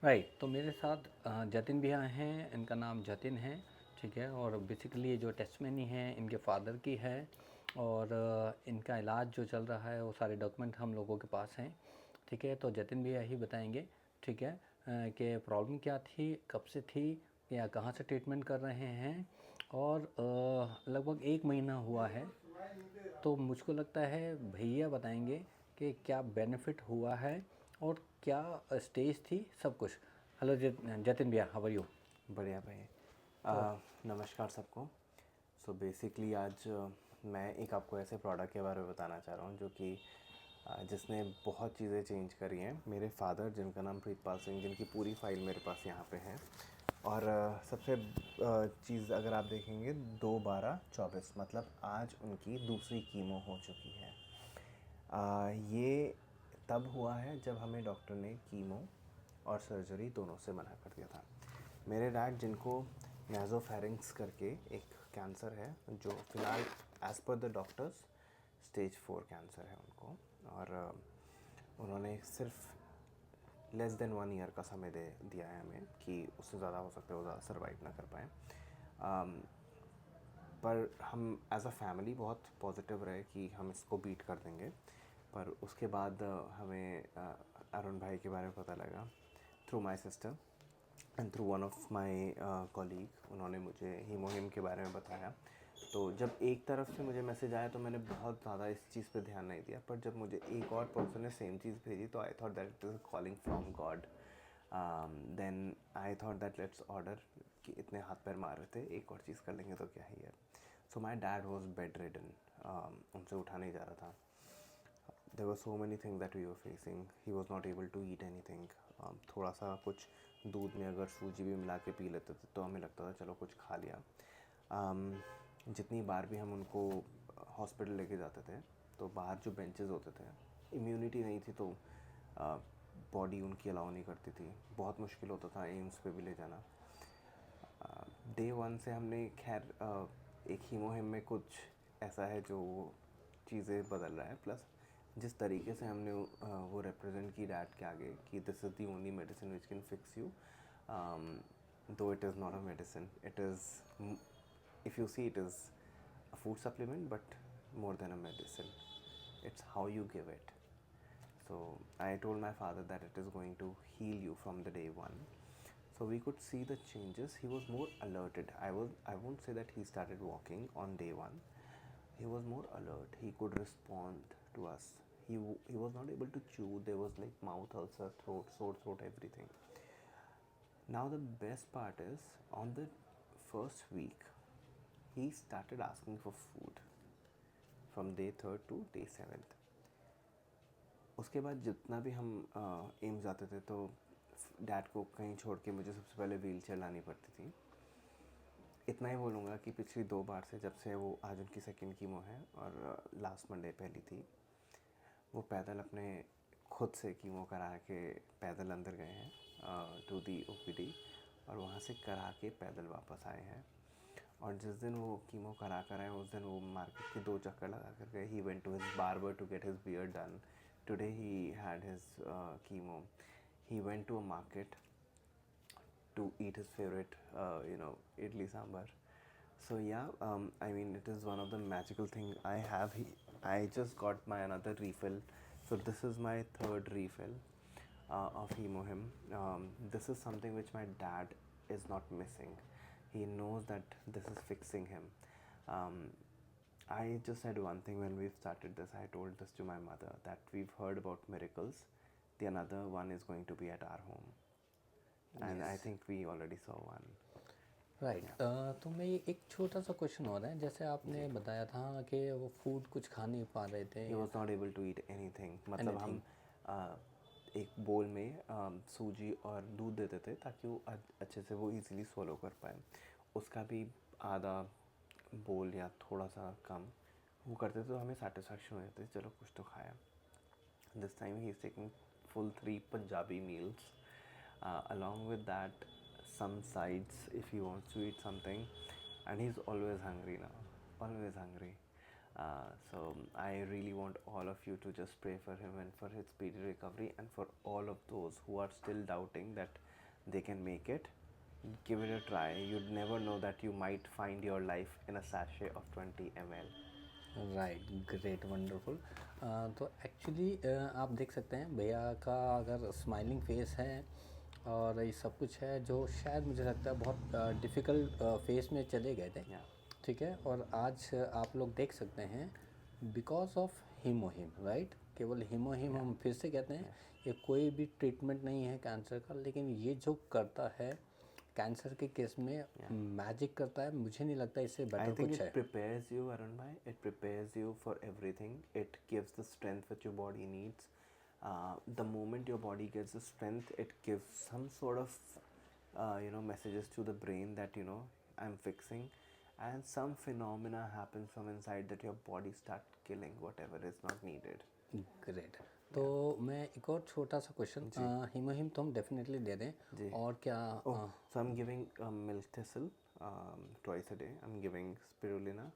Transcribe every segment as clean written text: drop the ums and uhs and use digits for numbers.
Right. तो मेरे साथ जतिन भैया हैं, इनका नाम जतिन है, ठीक है। और बेसिकली जो टेस्टमनी है इनके फादर की है, और इनका इलाज जो चल रहा है वो सारे डॉक्यूमेंट हम लोगों के पास हैं, ठीक है। तो जतिन भैया ही बताएंगे, ठीक है, कि प्रॉब्लम क्या थी, कब से थी, या कहाँ से ट्रीटमेंट कर रहे हैं। और लगभग 1 महीना हुआ है, तो मुझको लगता है भैया बताएंगे कि क्या बेनिफिट हुआ है और क्या स्टेज थी, सब कुछ। हेलो जतिन भैया, हाउ आर यू? बढ़िया भाई। तो नमस्कार सबको। सो बेसिकली आज मैं एक आपको ऐसे प्रोडक्ट के बारे में बताना चाह रहा हूँ जो कि जिसने बहुत चीज़ें चेंज करी हैं। मेरे फादर, जिनका नाम प्रीतपाल सिंह, जिनकी पूरी फाइल मेरे पास यहाँ पे है। और सबसे चीज़ अगर आप देखेंगे, 2/12/24 मतलब आज उनकी दूसरी कीमो हो चुकी है। ये तब हुआ है जब हमें डॉक्टर ने कीमो और सर्जरी दोनों से मना कर दिया था। मेरे डैड, जिनको नासोफेरिंक्स करके एक कैंसर है, जो फ़िलहाल as per the doctors stage 4 cancer है उनको। और उन्होंने सिर्फ लेस देन 1 ईयर का समय दे दिया है हमें कि उससे ज़्यादा हो सकता है वो ज़्यादा सर्वाइव ना कर पाएँ। पर हम एज़ अ फैमिली बहुत पॉजिटिव रहे कि हम इसको बीट कर देंगे। पर उसके बाद हमें अरुण भाई के बारे में पता लगा through my sister and through one of my colleague. उन्होंने मुझे हीमोहिम के बारे में बताया। तो जब एक तरफ से मुझे मैसेज आया तो मैंने बहुत ज़्यादा इस चीज़ पे ध्यान नहीं दिया, पर जब मुझे एक और पर्सन ने सेम चीज़ भेजी तो I thought that it is calling from God. Then I thought that let's order, कि इतने हाथ पैर मार रहे थे, एक और चीज़ कर लेंगे तो क्या ही है। So my dad was bedridden, उनसे उठा नहीं जा रहा था। there were so many things that we were facing. He was not able to eat anything. थोड़ा सा कुछ दूध में अगर सूजी भी मिला के पी लेते थे तो हमें लगता था चलो कुछ खा लिया। जितनी बार भी हम उनको हॉस्पिटल लेके जाते थे तो बाहर जो बेंचेस होते थे, इम्यूनिटी नहीं थी तो बॉडी उनकी अलाउ नहीं करती थी। बहुत मुश्किल होता था एम्स पे भी ले जाना। डे 1 से हमने खैर एक हीमोहिम में कुछ ऐसा है जो चीज़ें बदल रहा है। प्लस जिस तरीके से हमने वो रिप्रेजेंट की डैड के आगे कि this is the only medicine which can fix you, though it is not a medicine, it is, if you see, it is a food supplement, but more than a medicine. It's how you give it. So I told my father that it is going to heal you from the day one. So we could see the changes. He was more alerted. I won't say that he started walking on day one. He was more alert. He could respond to us. He was not able to chew. There was like mouth ulcer, throat, sore throat, everything. Now the best part is, on the first week he started asking for food from day 3rd to day 7th. उसके बाद जितना भी हम AIIMS जाते थे तो dad को कहीं छोड़ के मुझे सबसे पहले व्हील चेयर लानी पड़ती थी। इतना ही बोलूँगा कि पिछली 2 बार से, जब से वो आज उनकी सेकंड कीमो है और लास्ट मंडे पहली थी, वो पैदल अपने खुद से कीमो करा के पैदल अंदर गए हैं टू दी ओपीडी, और वहाँ से करा के पैदल वापस आए हैं। और जिस दिन वो कीमो करा कर आए उस दिन वो मार्केट के 2 चक्कर लगा कर गए। He went to his barber to get his beard done. Today he had his chemo. He went to a market to eat his favorite, idli sambar. So yeah, I mean, it is one of the magical thing I have. I just got my another refill, so this is my third refill of Hemohim. This is something which my dad is not missing. He knows that this is fixing him. Um, I just said one thing when we started this. I told this to my mother that we've heard about miracles. The another one is going to be at our home, and I yes, think we already saw one. Right. Yeah. तो मैं ये एक छोटा सा question हो रहा है, जैसे जी. आपने बताया था कि वो फूड कुछ खा नहीं पा रहे थे, he was not able to eat any thing. मतलब एनीथिंग। हम एक बोल में सूजी और दूध देते थे ताकि वो अच्छे से वो इजीली swallow कर पाए। उसका भी आधा बोल या थोड़ा सा कम वो करते थे तो हमें सेटिस्फैक्शन हो जाती, चलो कुछ तो खाया। This time he is taking full 3 Punjabi meals. Along with that, some sides if he wants to eat something, and he's always hungry now. Always hungry. So I really want all of you to just pray for him and for his speedy recovery, and for all of those who are still doubting that they can make it. Give it a try. You'd never know that you might find your life in a sachet of 20 ml. Right, great, wonderful. तो actually आप देख सकते हैं भैया का अगर smiling face है और ये सब कुछ है, जो शायद मुझे लगता है बहुत डिफ़िकल्ट फेस में चले गए थे, Yeah. ठीक है। और आज आप लोग देख सकते हैं बिकॉज ऑफ हीमोहिम, राइट। केवल हीमोहिम हम फिर से कहते हैं, ये कोई भी ट्रीटमेंट नहीं है कैंसर का, लेकिन ये जो करता है कैंसर के केस में मैजिक करता है। मुझे नहीं लगता इससे I बेटर think कुछ it है। prepares you, Arun bhai. It prepares you for everything. It gives the strength that your body needs. The moment your body gets the strength, it gives some sort of, messages to the brain that, I'm fixing. And some phenomena happens from inside that your body start killing whatever is not needed. Great. तो मैं एक और छोटा सा question, हीमोहिम तो हम definitely they दें, जी। और क्या Oh, so I'm giving milk thistle twice a day. I'm giving spirulina,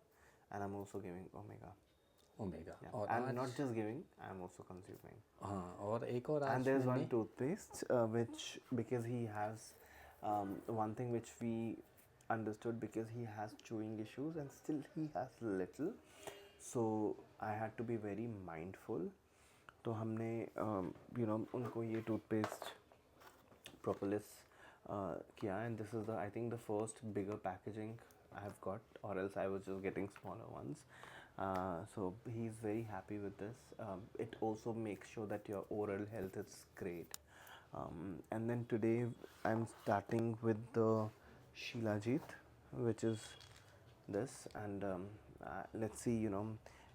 and I'm also giving omega. Omega, Yeah. और And आज not just giving, I'm also consuming. हाँ, और एक और And आज there's one मैंने toothpaste which, because he has one thing which we understood, because he has chewing issues and still he has little, so I had to be very mindful. तो हमने उनको ये टूथपेस्ट Propolis किया, and this is the, I think, the first bigger packaging I have got, or else I was just getting smaller ones. So he's very happy with this. It also makes sure that your oral health is great. And then today I'm starting with the Shilajit, which is this, and let's see,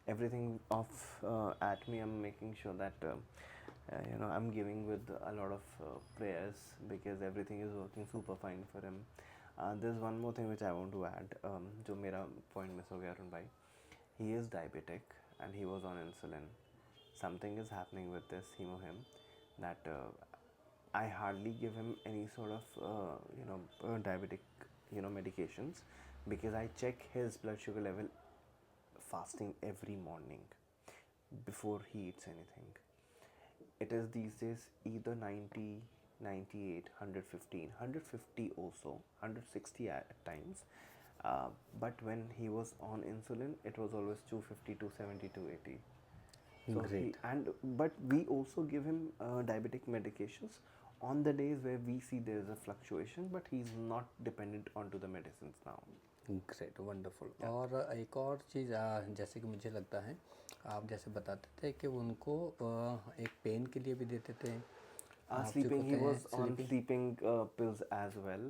everything off at me. I'm making sure that I'm giving with a lot of prayers, because everything is working super fine for him. There's one more thing which I want to add, जो मेरा point miss हो गया अरुण भाई. He is diabetic and he was on insulin. Something is happening with this hemohim that I hardly give him any sort of diabetic medications, because I check his blood sugar level fasting every morning before he eats anything. It is these days either 90, 98, 115, 150 also, 160 at times. But when he was on insulin, it was always 250, 270, 280. So Great. but we also give him diabetic medications on the days where we see there is a fluctuation, but he's not dependent onto the medicines now. Great, wonderful. और एक और चीज़, जैसे कि मुझे लगता है आप जैसे बताते थे कि उनको एक पेन के लिए भी देते थे, आप Sleeping, he होते हैं was on sleeping। sleeping pills as well,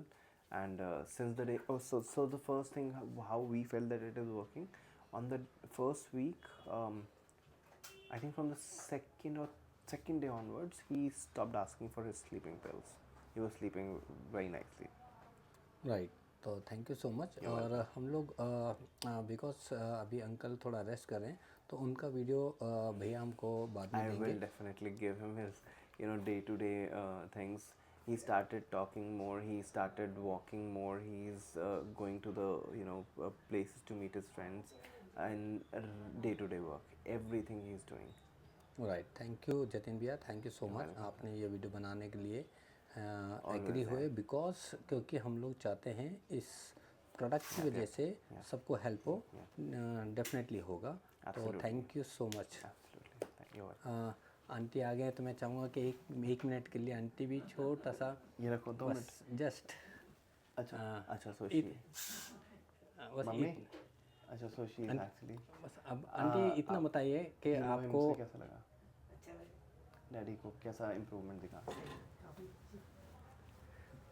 and since the day, so the first thing, how we felt that it is working, on the first week, I think from the second day onwards, he stopped asking for his sleeping pills. He was sleeping very nicely. Right, तो thank you so much. और हम लोग because अभी uncle थोड़ा rest कर रहे हैं, तो उनका वीडियो भैया हमको बाद में I देंगे। will definitely give him his, day-to-day things. He started talking more. He started walking more. He's going to the, places to meet his friends, and day-to-day work. Everything he's doing. Right, thank you Jatin भैया, thank you so much आपने ये video बनाने के लिए agree हुए, because क्योंकि हम लोग चाहते हैं इस प्रोडक्ट की वजह से सबको हेल्प हो, डेफिनेटली होगा। तो thank you so much. Absolutely. Thank you. Aunty आ गए, तो मैं चाहूँगा कि एक मिनट के लिए आंटी भी छोटा सा ये रखो 2 मिनट. बस जस्ट अच्छा, so she, बस मम्मी, अच्छा, so she is actually. बस अब आंटी इतना बताइए कि आपको मुझसे कैसा लगा? डैडी को कैसा इम्प्रूवमेंट दिखा?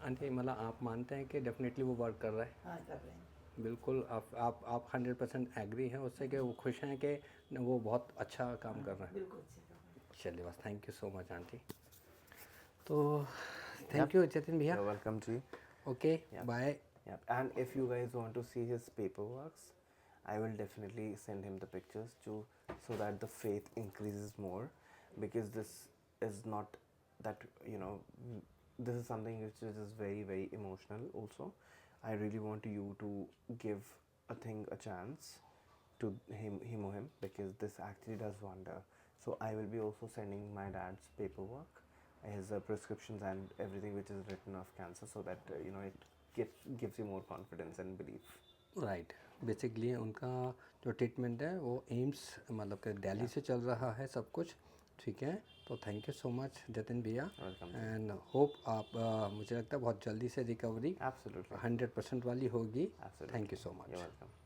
आंटी मतलब आप मानते हैं कि डेफिनेटली वो वर्क कर रहा है? हाँ, कर रहे हैं। बिल्कुल, आप 100% एग्री हैं उससे कि वो खुश हैं कि वो बहुत अच्छा काम कर रहा है? बिल्कुल अच्छे कर रहे हैं। चलिए, बस thank you so much aunty. तो थैंक यू जतिन भैया। You're welcome, जी. Okay, bye. Yeah. And if you guys want to see his paperwork, I will definitely send him the pictures so that the faith increases more, because this is not that, this is something which is very, very emotional also. I really want you to give a thing a chance, to him because this actually does wonder. So I will be also sending my dad's paperwork, his prescriptions and everything which is written of cancer, so that it gives you more confidence and belief. Right basically उनका जो treatment है वो AIIMS मतलब कि दिल्ली से चल रहा है सब कुछ, ठीक है। तो thank you so much Jatin भैया, Welcome. एंड होप आप मुझे लगता है बहुत जल्दी से रिकवरी Absolutely. 100% वाली होगी। Absolutely. Thank you so much. You're welcome.